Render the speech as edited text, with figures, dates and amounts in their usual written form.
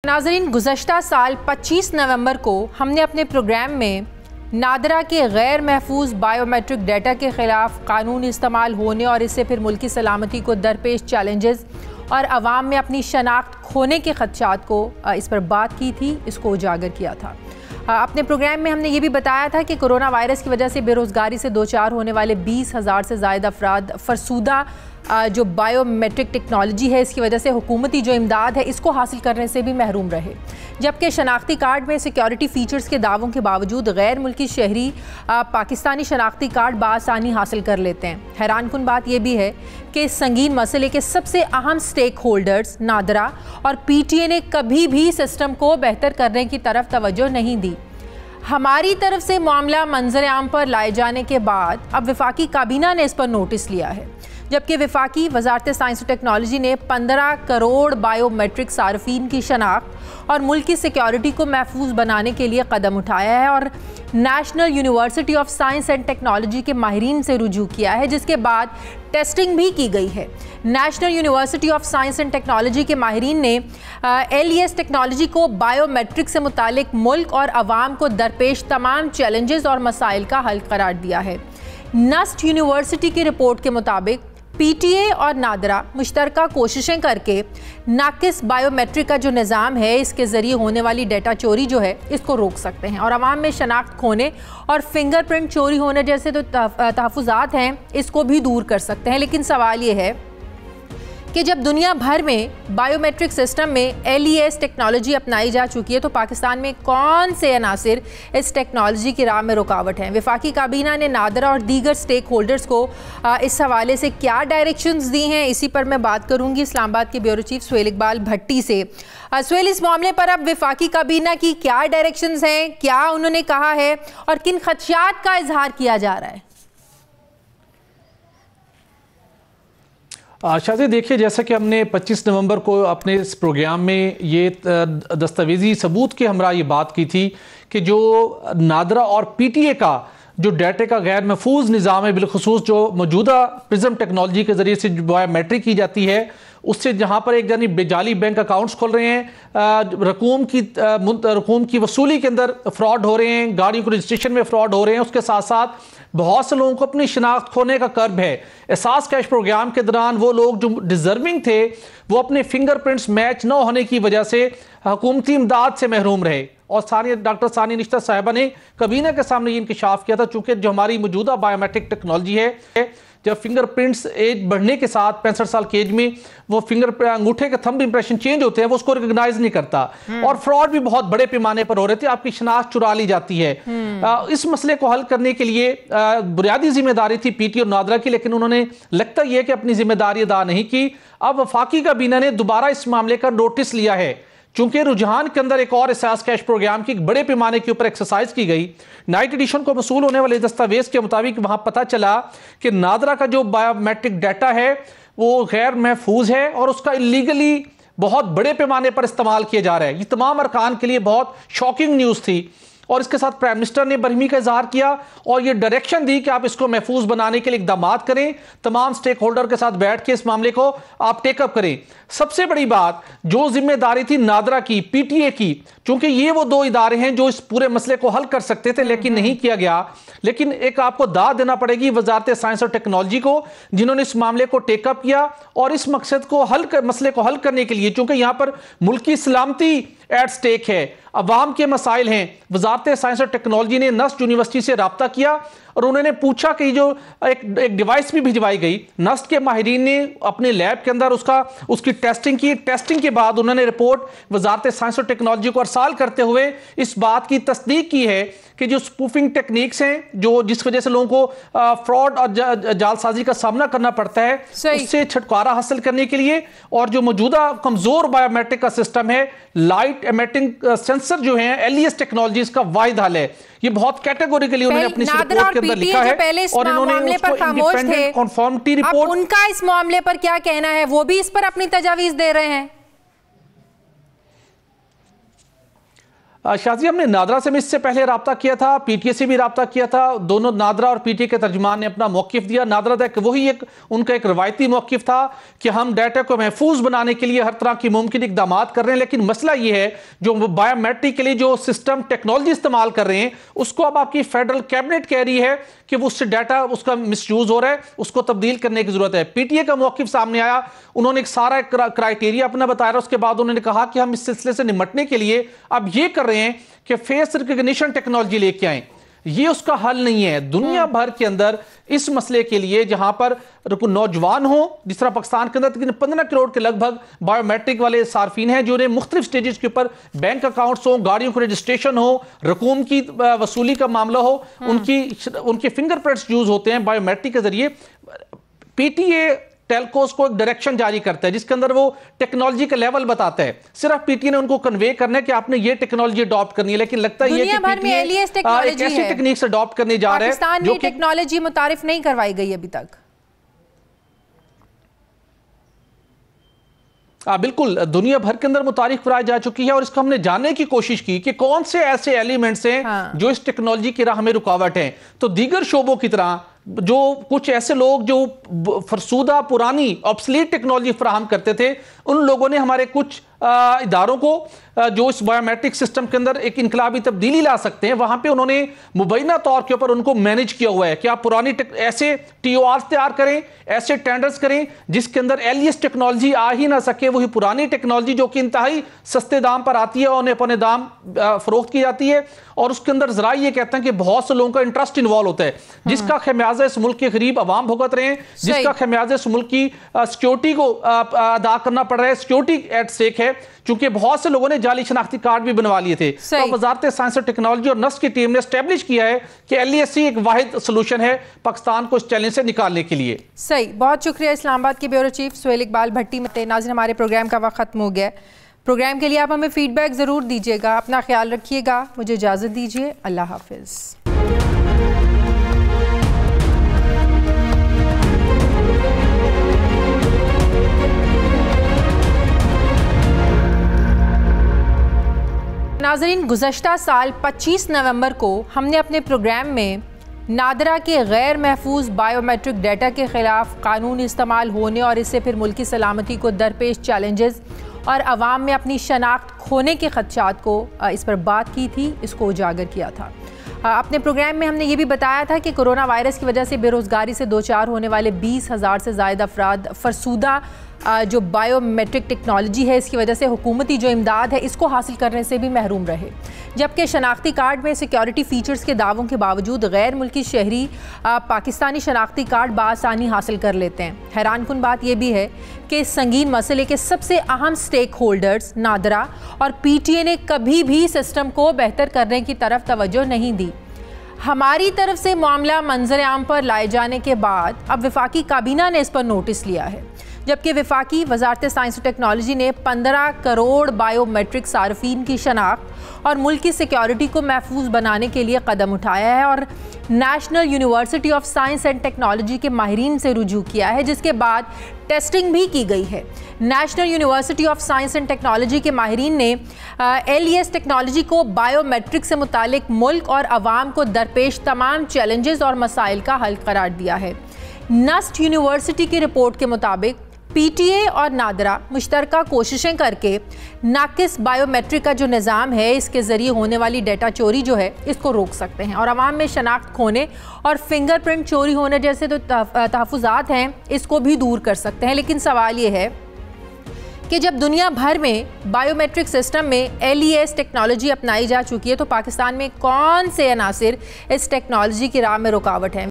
नाज़रीन, गुज़श्ता साल 25 नवंबर को हमने अपने प्रोग्राम में नादरा के गैर महफूज बायोमेट्रिक डाटा के ख़िलाफ़ कानून इस्तेमाल होने और इससे फिर मुल्की सलामती को दरपेश चैलेंजेस और आवाम में अपनी शनाख्त खोने के ख़दशात को इस पर बात की थी, इसको उजागर किया था। अपने प्रोग्राम में हमने ये भी बताया था कि कोरोना वायरस की वजह से बेरोज़गारी से दो चार होने वाले 20,000 से ज़ायद अफराद फरसूदा जो बायोमेट्रिक टेक्नोलॉजी है इसकी वजह से हुकूमती जो इमदाद है इसको हासिल करने से भी महरूम रहे, जबकि शनाख्ती कार्ड में सिक्योरिटी फ़ीचर्स के दावों के बावजूद गैर मुल्की शहरी पाकिस्तानी शनाख्ती कार्ड बासानी हासिल कर लेते हैं। हैरान कुन बात यह भी है कि इस संगीन मसले के सबसे अहम स्टेक होल्डर्स नादरा और PTA ने कभी भी सिस्टम को बेहतर करने की तरफ तवज्जो नहीं दी। हमारी तरफ से मामला मंजर आम पर लाए जाने के बाद अब वफाकी काबीना ने इस पर नोटिस लिया है, जबकि वफाकी वजारत साइंस और टेक्नोलॉजी ने 15 करोड़ बायोमेट्रिक सार्फिन की शनाख्त और मुल्क की सिक्योरिटी को महफूज बनाने के लिए कदम उठाया है और national university of science and technology के माहिरीन से रुजू किया है, जिसके बाद टेस्टिंग भी की गई है। National university of science and technology के माहिरीन ने LES टेक्नोलॉजी को बायोमेट्रिक से मुतालिक मुल्क और आवाम को दरपेश तमाम चैलेंजेस और मसाइल का हल करार दिया है। नस्ट यूनिवर्सिटी की रिपोर्ट के मुताबिक PTA और नादरा मुश्तरका कोशिशें करके नाकिस बायोमेट्रिक का जो निज़ाम है इसके ज़रिए होने वाली डेटा चोरी जो है इसको रोक सकते हैं और आवाम में शनाख्त खोने और फिंगरप्रिंट चोरी होने जैसे तो तहफ़्फ़ुज़ात हैं इसको भी दूर कर सकते हैं। लेकिन सवाल ये है कि जब दुनिया भर में बायोमेट्रिक सिस्टम में LES टेक्नोलॉजी अपनाई जा चुकी है तो पाकिस्तान में कौन से अनासिर इस टेक्नोलॉजी की राह में रुकावट हैं। वफाकी काबीना ने नादरा और दीगर स्टेक होल्डर्स को इस हवाले से क्या डायरेक्शंस दी हैं, इसी पर मैं बात करूंगी इस्लामाबाद के ब्यूरो चीफ सुहेल इकबाल भट्टी से। सुहेल, इस मामले पर अब वफाकी काबीना की क्या डायरेक्शंस हैं, क्या उन्होंने कहा है और किन खदशात का इजहार किया जा रहा है? शादी, देखिए, जैसा कि हमने 25 नवंबर को अपने इस प्रोग्राम में ये दस्तावेजी सबूत के हमरा ये बात की थी कि जो नादरा और PTA का जो डाटा का गैर महफूज निज़ाम है, बिलखुसूस जो मौजूदा प्रिज्म टेक्नोलॉजी के ज़रिए से बायोमेट्रिक की जाती है, उससे जहाँ पर एक जानी बेजाली बैंक अकाउंट्स खोल रहे हैं, रकूम की वसूली के अंदर फ्रॉड हो रहे हैं, गाड़ियों को रजिस्ट्रेशन में फ्रॉड हो रहे हैं, उसके साथ साथ बहुत से लोगों को अपनी शनाख्त खोने का कर्ब है। एहसास कैश प्रोग्राम के दौरान वो लोग जो डिजर्विंग थे वो अपने फिंगरप्रिंट्स मैच न होने की वजह से हुकूमती इमदाद से महरूम रहे और डॉक्टर सानिया निश्ता साहिबा ने काबीना के सामने ये इंकशाफ किया था। चूंकि जो हमारी मौजूदा बायोमेट्रिक टेक्नोलॉजी है, जब फिंगरप्रिंट्स एज बढ़ने के साथ 65 साल की एज में वो अंगूठे के थंब इंप्रेशन चेंज होते हैं, वो उसको रिकॉग्नाइज नहीं करता और फ्रॉड भी बहुत बड़े पैमाने पर हो रहे थे, आपकी शनाख्त चुरा ली जाती है। इस मसले को हल करने के लिए बुनियादी जिम्मेदारी थी PTA और नादरा की, लेकिन उन्होंने लगता यह कि अपनी जिम्मेदारी अदा नहीं की। अब वफाकी काबीना ने दोबारा इस मामले का नोटिस लिया है, चूंकि रुझान के अंदर एक और एहसास कैश प्रोग्राम की बड़े पैमाने के ऊपर एक्सरसाइज की गई। नाइट एडिशन को मसूल होने वाले दस्तावेज के मुताबिक वहां पता चला कि नादरा का जो बायोमेट्रिक डाटा है वो गैर महफूज है और उसका इलीगली बहुत बड़े पैमाने पर इस्तेमाल किया जा रहा है। ये तमाम अरकान के लिए बहुत शॉकिंग न्यूज़ थी और इसके साथ प्राइम मिनिस्टर ने बरहमी का इजहार किया और ये डायरेक्शन दी कि आप इसको महफूज बनाने के लिए इकदाम करें, तमाम स्टेक होल्डर के साथ बैठ के इस मामले को आप टेकअप करें। सबसे बड़ी बात, जो जिम्मेदारी थी नादरा की, PTA की, चूंकि ये वो दो इदारे हैं जो इस पूरे मसले को हल कर सकते थे लेकिन नहीं किया गया। लेकिन एक आपको दाद देना पड़ेगी वजारत साइंस और टेक्नोलॉजी को, जिन्होंने इस मामले को टेकअप किया और इस मकसद को मसले को हल करने के लिए, चूंकि यहां पर मुल्क की सलामती एट स्टेक है, अवाम के मसाइल हैं, वजारत साइंस और टेक्नोलॉजी ने नस्ट यूनिवर्सिटी से राब्ता किया और उन्होंने पूछा कि जो एक डिवाइस भी भिजवाई गई, नस्ट के माहिरीन ने अपने लैब के अंदर उसकी टेस्टिंग की। टेस्टिंग के बाद उन्होंने रिपोर्ट वजारत साइंस और टेक्नोलॉजी को अरसाल करते हुए इस बात की तस्दीक की है कि जो स्पूफिंग टेक्निक्स हैं जो जिस वजह से लोगों को फ्रॉड और जालसाजी का सामना करना पड़ता है, उससे छुटकारा हासिल करने के लिए और जो मौजूदा कमजोर बायोमेट्रिक का सिस्टम है, लाइट एमिटिंग सेंसर जो है LES टेक्नोलॉजीज का वाहिद हल है। ये बहुत कैटेगोरिकली उन्होंने अपनी रिपोर्ट के अंदर लिखा है और इन्होंने उसको इंडिपेंडेंट कन्फर्मिटी रिपोर्ट। उनका इस मामले पर क्या कहना है? वो भी इस पर अपनी तजावीज दे रहे हैं? शाजी, हमने नादरा से भी इससे पहले राब्ता किया था, पीटीए से भी राब्ता किया था। दोनों नादरा और पीटीए के तर्जुमान ने अपना मौकिफ दिया। नादरा तक वही उनका एक रवायती मौकिफ था कि हम डाटा को महफूज बनाने के लिए हर तरह की मुमकिन इकदाम कर रहे हैं, लेकिन मसला यह है जो बायोमेट्रिक के लिए जो सिस्टम टेक्नोलॉजी इस्तेमाल कर रहे हैं उसको अब आपकी फेडरल कैबिनेट कह रही है कि वो उससे डाटा उसका मिसयूज हो रहा है, उसको तब्दील करने की जरूरत है। पीटीए का मौकिफ सामने आया, उन्होंने एक सारा क्राइटेरिया अपना बताया, उसके बाद उन्होंने कहा कि हम इस सिलसिले से निपटने के लिए अब ये कर रहे हैं कि फेस रिकॉग्निशन टेक्नोलॉजी लेके आए। ये उसका हल नहीं है। दुनिया भर के अंदर इस मसले के लिए जहां पर नौजवान हो, जिस तरह पाकिस्तान के अंदर 15 करोड़ के लगभग बायोमेट्रिक वाले सार्फिन हैं, जिन्हें मुख्तलिफ स्टेजेस के ऊपर बैंक अकाउंट्स हो, गाड़ियों को रजिस्ट्रेशन हो, रकूम की वसूली का मामला हो, उनके फिंगरप्रिंट्स यूज होते हैं बायोमेट्रिक के जरिए। पीटीए टेलकोस को एक डायरेक्शन जारी करता है जिसके अंदर वो टेक्नोलॉजी का लेवल बताता है। सिर्फ पीटीए ने उनको कन्वे करना है कि आपने ये टेक्नोलॉजी अडॉप्ट करनी है, लेकिन लगता है कि पीटीए एक ऐसी टेक्निक से अडॉप्ट करने जा रहा है जो टेक्नोलॉजी मुतारिफ नहीं करवाई गई अभी तक। बिल्कुल, दुनिया भर के अंदर मुतारिफ कराई जा चुकी है और इसको हमने जानने की कोशिश की कि कौन से ऐसे एलिमेंट्स हैं जो इस टेक्नोलॉजी की राह में रुकावट हैं। तो दीगर शोबों की तरह जो कुछ ऐसे लोग जो फरसूदा पुरानी ऑब्सलीट टेक्नोलॉजी फराहम करते थे, उन लोगों ने हमारे कुछ इदारों को जो इस बायोमेट्रिक सिस्टम के अंदर एक इनकलाबी तब्दीली ला सकते हैं, वहां पे उन्होंने मुबैना तौर के ऊपर उनको मैनेज किया हुआ है कि आप पुरानी ऐसे टीओआर तैयार करें, ऐसे टेंडर्स करें जिसके अंदर एलियस टेक्नोलॉजी आ ही ना सके। वही पुरानी टेक्नोलॉजी जो कि इंतहाई सस्ते दाम पर आती है और उन्हें अपने दाम फरोख्त की जाती है, और उसके अंदर जरा ये कहते हैं कि बहुत से लोगों का इंटरेस्ट इन्वॉल्व होता है, जिसका खमियाजा इस मुल्क के गरीब अवाम भुगत रहे हैं, जिसका खमियाजा इस मुल्क की सिक्योरिटी को अदा करना पड़ रहा है। सिक्योरिटी एट स्टेक है क्योंकि बहुत से लोगों ने जाली शनाख्ती कार्ड भी बनवा लिए थे। तो वजारत साइंस और टेक्नोलॉजी और नस्ल की टीम ने एस्टेब्लिश किया है कि एलईएससी एक वाहिद सोल्यूशन है पाकिस्तान को इस चैलेंज से निकालने के लिए। सही, बहुत शुक्रिया इस्लामाबाद के ब्यूरो चीफ सुहेल इकबाल भट्टी। नाज़रीन, हमारे प्रोग्राम का वक्त खत्म हो गया। प्रोग्राम के लिए आप हमें फीडबैक ज़रूर दीजिएगा। अपना ख्याल रखिएगा। मुझे इजाज़त दीजिए। अल्लाह हाफिज़। नाज़रीन, गुज़श्ता साल 25 नवंबर को हमने अपने प्रोग्राम में नादरा के गैर महफूज बायोमेट्रिक डाटा के ख़िलाफ़ कानूनी इस्तेमाल होने और इससे फिर मुल्की सलामती को दरपेश चैलेंजेस और आवाम में अपनी शनाख्त खोने के ख़दशात को इस पर बात की थी, इसको उजागर किया था। अपने प्रोग्राम में हमने ये भी बताया था कि कोरोना वायरस की वजह से बेरोज़गारी से दो चार होने वाले 20,000 से ज़ायद अफराद फरसूदा जो बायोमेट्रिक टेक्नोलॉजी है इसकी वजह से हुकूमती जो इमदाद है इसको हासिल करने से भी महरूम रहे, जबकि शनाख्ती कार्ड में सिक्योरिटी फ़ीचर्स के दावों के बावजूद गैर मुल्की शहरी पाकिस्तानी शनाख्ती कार्ड बासानी हासिल कर लेते हैं। हैरानकुन बात यह भी है कि इस संगीन मसले के सबसे अहम स्टेक होल्डर्स नादरा और पीटीए ने कभी भी सिस्टम को बेहतर करने की तरफ तवज्जो नहीं दी। हमारी तरफ से मामला मंजर आम पर लाए जाने के बाद अब वफाकी काबीना ने इस पर नोटिस लिया है, जबकि वफाकी वजारत साइंस और टेक्नोलॉजी ने 15 करोड़ बायोमेट्रिक सार्फिन की शनाख्त और मुल्क की सिक्योरिटी को महफूज बनाने के लिए कदम उठाया है और national university of science and technology के माहिरीन से रुजू किया है, जिसके बाद टेस्टिंग भी की गई है। National university of science and technology के माहिरीन ने एलईएस टेक्नोलॉजी को बायोमेट्रिक से मुतालिक मुल्क और आवाम को दरपेश तमाम चैलेंजेस और मसाइल का हल करार दिया है। नस्ट यूनिवर्सिटी की रिपोर्ट के मुताबिक पीटीए और नादरा मुश्तरका कोशिशें करके नाकिस बायोमेट्रिक का जो निज़ाम है इसके ज़रिए होने वाली डेटा चोरी जो है इसको रोक सकते हैं और आवाम में शनाख्त खोने और फिंगरप्रिंट चोरी होने जैसे जो तहफ़्फ़ुज़ात हैं इसको भी दूर कर सकते हैं। लेकिन सवाल ये है कि जब दुनिया भर में बायोमेट्रिक सिस्टम में एलईएस टेक्नोलॉजी अपनाई जा चुकी है तो पाकिस्तान में कौन से अनासिर इस टेक्नोलॉजी की राह में रुकावट है।